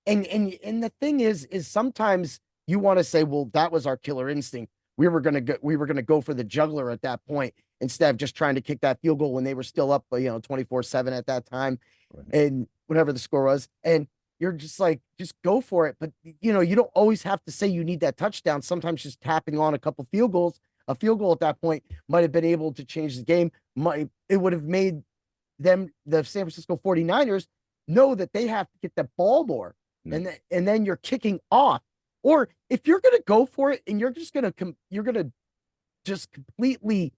[SPEAKER 1] And the thing is sometimes you want to say, well, that was our killer instinct. We were gonna go for the juggler at that point instead of just trying to kick that field goal when they were still up, 24-7 at that time
[SPEAKER 2] Right.
[SPEAKER 1] and whatever the score was. And you're just like, just go for it. But you don't always have to say you need that touchdown. Sometimes just tapping on a field goal at that point might have been able to change the game. It would have made them, the San Francisco 49ers, know that they have to get the ball more.
[SPEAKER 2] Yeah.
[SPEAKER 1] and then you're kicking off. Or if you're gonna go for it and you're gonna just completely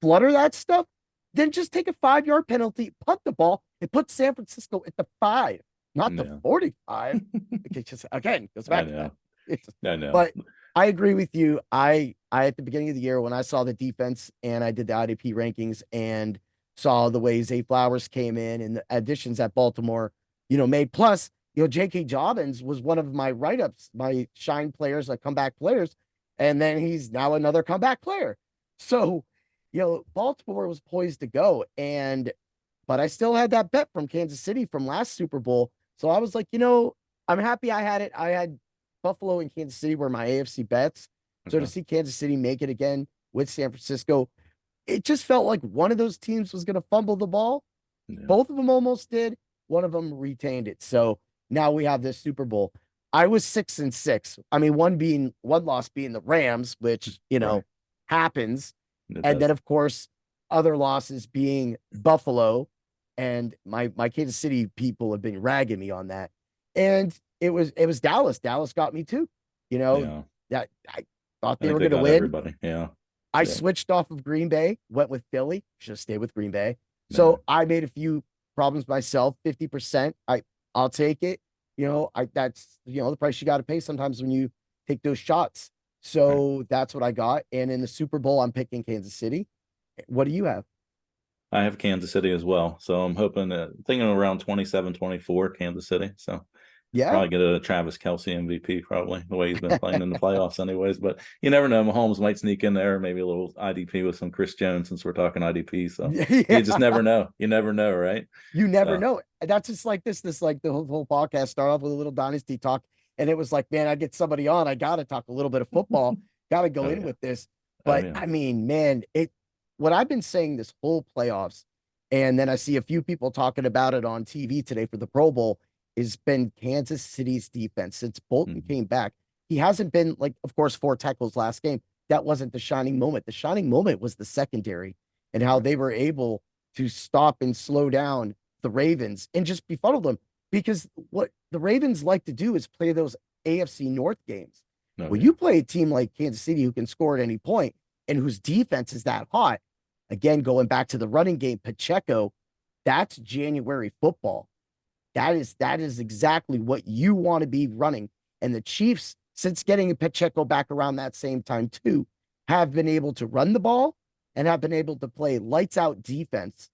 [SPEAKER 1] flutter that stuff, then just take a 5 yard penalty, punt the ball, and put San Francisco at the 5, not the
[SPEAKER 2] Yeah.
[SPEAKER 1] 45. It just again goes
[SPEAKER 2] I
[SPEAKER 1] back to that.
[SPEAKER 2] know. I know.
[SPEAKER 1] But I agree with you. I at the beginning of the year when I saw the defense and I did the IDP rankings and saw the way Zay Flowers came in and the additions that Baltimore, made. Plus, J.K. Dobbins was one of my write-ups, my shine players, like comeback players, and then he's now another comeback player. So, Baltimore was poised to go, but I still had that bet from Kansas City from last Super Bowl. So I was like, I'm happy I had it. I had Buffalo and Kansas City were my AFC bets. So to
[SPEAKER 2] Okay.
[SPEAKER 1] see Kansas City make it again with San Francisco, it just felt like one of those teams was going to fumble the ball.
[SPEAKER 2] Yeah.
[SPEAKER 1] Both of them almost did. One of them retained it. So now we have this Super Bowl. I was 6-6. I mean, one loss being the Rams, which,
[SPEAKER 2] Right.
[SPEAKER 1] happens.
[SPEAKER 2] It
[SPEAKER 1] And then
[SPEAKER 2] does.
[SPEAKER 1] of course, other losses being Buffalo. And my Kansas City people have been ragging me on that. And it was Dallas. Dallas got me too.
[SPEAKER 2] Yeah.
[SPEAKER 1] That I thought
[SPEAKER 2] I
[SPEAKER 1] they
[SPEAKER 2] think
[SPEAKER 1] were
[SPEAKER 2] they
[SPEAKER 1] gonna
[SPEAKER 2] got
[SPEAKER 1] win.
[SPEAKER 2] everybody. Yeah.
[SPEAKER 1] I
[SPEAKER 2] Yeah.
[SPEAKER 1] switched off of Green Bay, went with Philly. Should have stayed with Green Bay.
[SPEAKER 2] Yeah.
[SPEAKER 1] So I made a few problems myself. 50%. I'll take it. That's the price you got to pay sometimes when you take those shots.
[SPEAKER 2] Right.
[SPEAKER 1] So that's what I got. And in the Super Bowl, I'm picking Kansas City. What do you have?
[SPEAKER 2] I have Kansas City as well. So I'm hoping thinking around 27-24 Kansas City. So
[SPEAKER 1] Yeah.
[SPEAKER 2] probably get a Travis Kelce MVP, probably the way he's been playing in the playoffs, anyways. But you never know. Mahomes might sneak in there, maybe a little IDP with some Chris Jones since we're talking IDP. So you just
[SPEAKER 1] Yeah.
[SPEAKER 2] never know. You never know, right?
[SPEAKER 1] You never
[SPEAKER 2] So
[SPEAKER 1] know. That's just like this like the whole podcast start off with a little dynasty talk. And it was like, man, I get somebody on. I got to talk a little bit of football. Got to go
[SPEAKER 2] oh
[SPEAKER 1] in
[SPEAKER 2] yeah,
[SPEAKER 1] with this.
[SPEAKER 2] oh
[SPEAKER 1] But
[SPEAKER 2] yeah,
[SPEAKER 1] I mean, man, what I've been saying this whole playoffs, and then I see a few people talking about it on TV today for the Pro Bowl, has been Kansas City's defense. Since Bolton
[SPEAKER 2] Mhm.
[SPEAKER 1] came back, he hasn't been like, of course, 4 tackles last game. That wasn't the shining moment. The shining moment was the secondary and how
[SPEAKER 2] Right.
[SPEAKER 1] they were able to stop and slow down the Ravens and just befuddle them. Because what the Ravens like to do is play those AFC North games.
[SPEAKER 2] Oh
[SPEAKER 1] When
[SPEAKER 2] yeah,
[SPEAKER 1] you play a team like Kansas City who can score at any point and whose defense is that hot, again, going back to the running game, Pacheco, that's January football. That is exactly what you want to be running. And the Chiefs, since getting Pacheco back around that same time too, have been able to run the ball and have been able to play lights out defense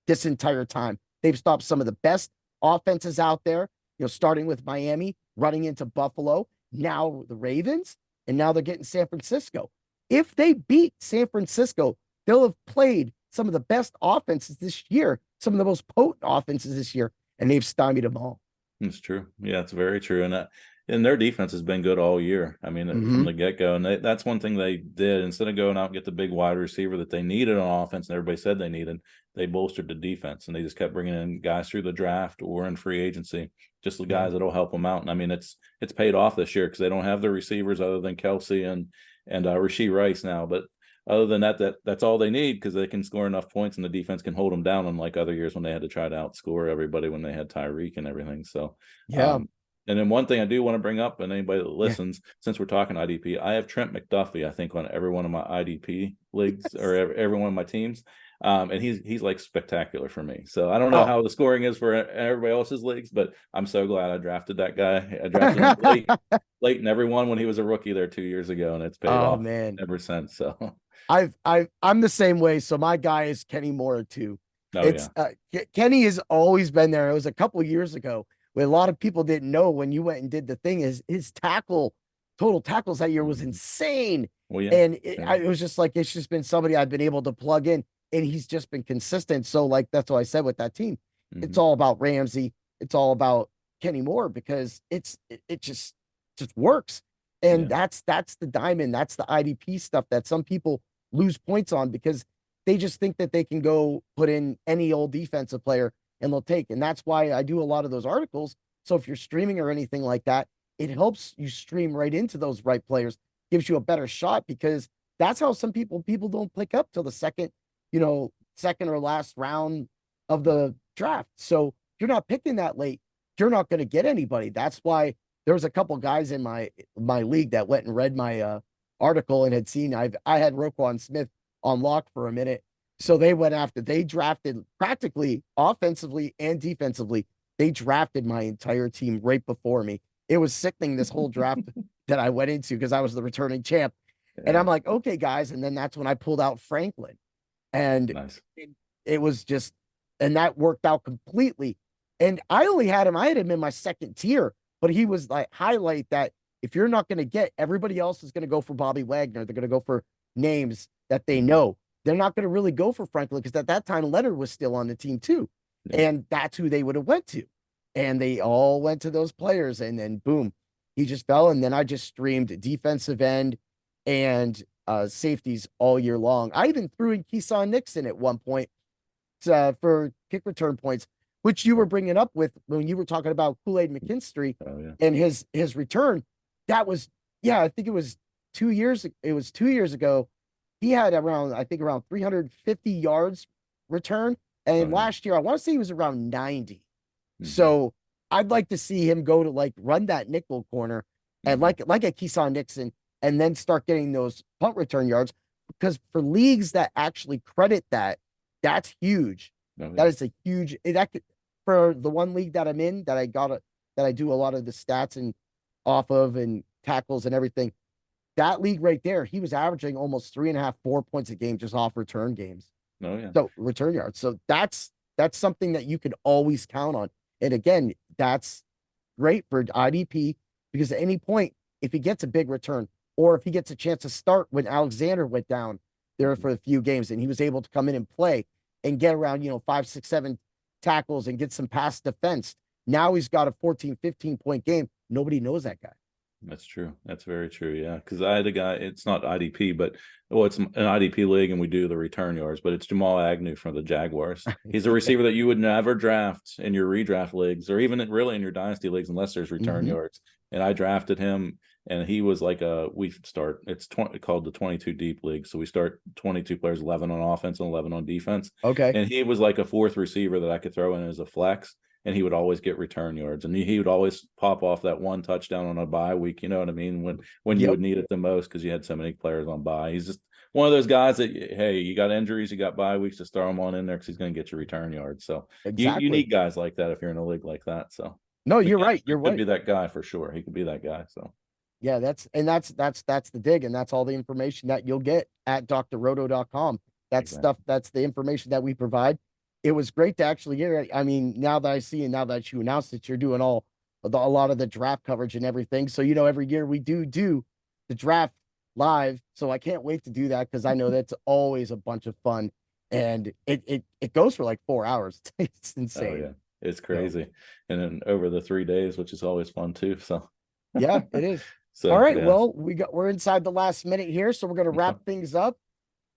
[SPEAKER 1] this entire time. They've stopped some of the best offenses out there, starting with Miami, running into Buffalo, now the Ravens, and now they're getting San Francisco. If they beat San Francisco, they'll have played some of the best offenses this year, some of the most potent offenses this year, and they've stymied them all.
[SPEAKER 2] it's true. Yeah, it's very true. And their defense has been good all year. I mean, from
[SPEAKER 1] Mm-hmm.
[SPEAKER 2] the get go, and that's one thing they did. Instead of going out and get the big wide receiver that they needed on offense, and everybody said they needed, they bolstered the defense, and they just kept bringing in guys through the draft or in free agency, just the
[SPEAKER 1] Yeah.
[SPEAKER 2] guys that'll help them out. And I mean, it's paid off this year because they don't have the receivers other than Kelsey and Rasheed Rice now, but other than that's all they need because they can score enough points and the defense can hold them down, unlike other years when they had to try to outscore everybody when they had Tyreek and everything. So,
[SPEAKER 1] Yeah.
[SPEAKER 2] um, and then one thing I do want to bring up, and anybody that
[SPEAKER 1] Yeah.
[SPEAKER 2] listens, since we're talking IDP, I have Trent McDuffie, I think, on every one of my IDP leagues or
[SPEAKER 1] Yes.
[SPEAKER 2] every one of my teams. And he's like spectacular for me. So I don't know
[SPEAKER 1] Oh.
[SPEAKER 2] how the scoring is for everybody else's leagues, but I'm so glad I drafted that guy. I drafted him late in everyone when he was a rookie there 2 years ago, and it's paid
[SPEAKER 1] Oh
[SPEAKER 2] off
[SPEAKER 1] man.
[SPEAKER 2] ever since. So
[SPEAKER 1] I'm the same way. So my guy is Kenny Moore too.
[SPEAKER 2] oh
[SPEAKER 1] It's
[SPEAKER 2] yeah.
[SPEAKER 1] Kenny has always been there. It was a couple of years ago when a lot of people didn't know when you went and did the thing. His total tackles that year was
[SPEAKER 2] Mhm.
[SPEAKER 1] insane,
[SPEAKER 2] Well, yeah.
[SPEAKER 1] and
[SPEAKER 2] Yeah.
[SPEAKER 1] it was just like it's just been somebody I've been able to plug in, and he's just been consistent. So like that's what I said with that team. It's
[SPEAKER 2] Mhm.
[SPEAKER 1] all about Ramsey. It's all about Kenny Moore because it just works. And
[SPEAKER 2] Yeah.
[SPEAKER 1] that's the diamond. That's the IDP stuff that some people lose points on because they just think that they can go put in any old defensive player and they'll take. And that's why I do a lot of those articles. So if you're streaming or anything like that, it helps you stream right into those right players, gives you a better shot because that's how some people don't pick up till the second or last round of the draft. So if you're not picking that late, you're not going to get anybody. That's why there was a couple guys in my league that went and read my article and had seen I had Roquan Smith on lock for a minute. So they drafted practically offensively and defensively. They drafted my entire team right before me. It was sickening, this whole draft that I went into, because I was the returning champ. And
[SPEAKER 2] Yeah,
[SPEAKER 1] I'm like, okay, guys. And then that's when I pulled out Franklin. And
[SPEAKER 2] nice.
[SPEAKER 1] it was just, and that worked out completely. And I had him in my second tier, but he was like, highlight that if you're not going to get, everybody else is going to go for Bobby Wagner. They're going to go for names that they
[SPEAKER 2] Mhm.
[SPEAKER 1] know. They're not going to really go for Franklin, because at that time Leonard was still on the team too.
[SPEAKER 2] Yeah.
[SPEAKER 1] And that's who they would have went to. And they all went to those players, and then boom, he just fell. And then I just streamed defensive end and safeties all year long. I even threw in Keyshawn Nixon at one point for kick return points, which you were
[SPEAKER 2] Oh,
[SPEAKER 1] bringing up with when you were talking about Kool-Aid McKinstry
[SPEAKER 2] oh, yeah.
[SPEAKER 1] and his return. That was, yeah, I think it was 2 years. It was 2 years ago. He had around, I think, around 350 yards return.
[SPEAKER 2] Oh,
[SPEAKER 1] And
[SPEAKER 2] yeah.
[SPEAKER 1] last year, I want to say he was around 90.
[SPEAKER 2] Hmm.
[SPEAKER 1] So I'd like to see him go to like run that nickel corner and
[SPEAKER 2] Hmm.
[SPEAKER 1] like a Keyshawn Nixon, and then start getting those punt return yards. Because for leagues that actually credit that, that's huge.
[SPEAKER 2] Oh,
[SPEAKER 1] That
[SPEAKER 2] yeah.
[SPEAKER 1] is a huge that could, for the one league that I'm in, that I do a lot of the stats and off of, and tackles and everything. That league right there, he was averaging almost 3.5, 4 points a game just off return games.
[SPEAKER 2] Oh, yeah.
[SPEAKER 1] So return yards. So that's something that you can always count on. And again, that's great for IDP, because at any point, if he gets a big return, or if he gets a chance to start when Alexander went down there
[SPEAKER 2] Mhm.
[SPEAKER 1] for a few games, and he was able to come in and play and get around, 5, 6, 7 tackles and get some pass defense. Now he's got a 14, 15 point game. Nobody knows that guy.
[SPEAKER 2] That's true. That's very true. Yeah, because I had a guy. It's not IDP, but well, it's an IDP league, and we do the return yards. But it's Jamal Agnew from the Jaguars. He's a receiver that you would never draft in your redraft leagues, or even really in your dynasty leagues, unless there's return
[SPEAKER 1] Hmm.
[SPEAKER 2] yards. And I drafted him, and he was like we start. It's called the 22 deep league. So we start 22 players, 11 on offense and 11 on defense.
[SPEAKER 1] Okay.
[SPEAKER 2] And he was like a fourth receiver that I could throw in as a flex, and he would always get return yards, and he would always pop off that one touchdown on a bye week. You know what I mean? When you
[SPEAKER 1] Yep.
[SPEAKER 2] would need it the most, because you had so many players on bye. He's just one of those guys that, hey, you got injuries, you got bye weeks, to throw him on in there because he's going to get you return yards. So you
[SPEAKER 1] Exactly.
[SPEAKER 2] need guys like that if you're in a league like that. So
[SPEAKER 1] No, you're right.
[SPEAKER 2] McKinstry
[SPEAKER 1] You're
[SPEAKER 2] could
[SPEAKER 1] right.
[SPEAKER 2] be that guy for sure. He could be that guy. So
[SPEAKER 1] Yeah, that's the dig, and that's all the information that you'll get at drroto.com. That's
[SPEAKER 2] exactly.
[SPEAKER 1] stuff, that's the information that we provide. It was great to actually get it. I mean, now that I see, and now that you announced that you're doing a lot of the draft coverage and everything. So, every year we do the draft live. So I can't wait to do that, because I know that's always a bunch of fun. And it goes for like 4 hours. It's
[SPEAKER 2] Oh
[SPEAKER 1] insane.
[SPEAKER 2] yeah, it's
[SPEAKER 1] So
[SPEAKER 2] crazy. And then over the 3 days, which is always fun too. So
[SPEAKER 1] yeah, it is. All
[SPEAKER 2] so
[SPEAKER 1] right.
[SPEAKER 2] yeah.
[SPEAKER 1] Well, we're inside the last minute here, so we're gonna wrap things up.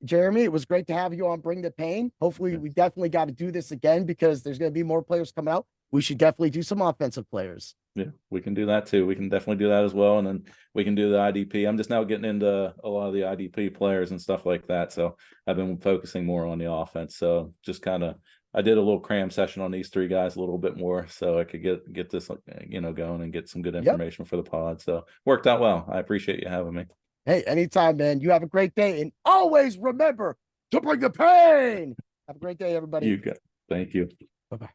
[SPEAKER 1] Jeremy, it was great to have you on Bring the Pain. Hopefully,
[SPEAKER 2] Yeah.
[SPEAKER 1] we definitely got to do this again, because there's going to be more players coming out. We should definitely do some offensive players.
[SPEAKER 2] Yeah, we can do that too. We can definitely do that as well. And then we can do the IDP. I'm just now getting into a lot of the IDP players and stuff like that. So I've been focusing more on the offense. So just I did a little cram session on these three guys a little bit more, so I could get this, going and get some good
[SPEAKER 1] Yep.
[SPEAKER 2] information for the pod. So worked out well. I appreciate you having me.
[SPEAKER 1] Hey, anytime, man. You have a great day, and always remember to bring the pain. Have a great day, everybody.
[SPEAKER 2] You got, thank you.
[SPEAKER 1] Bye bye.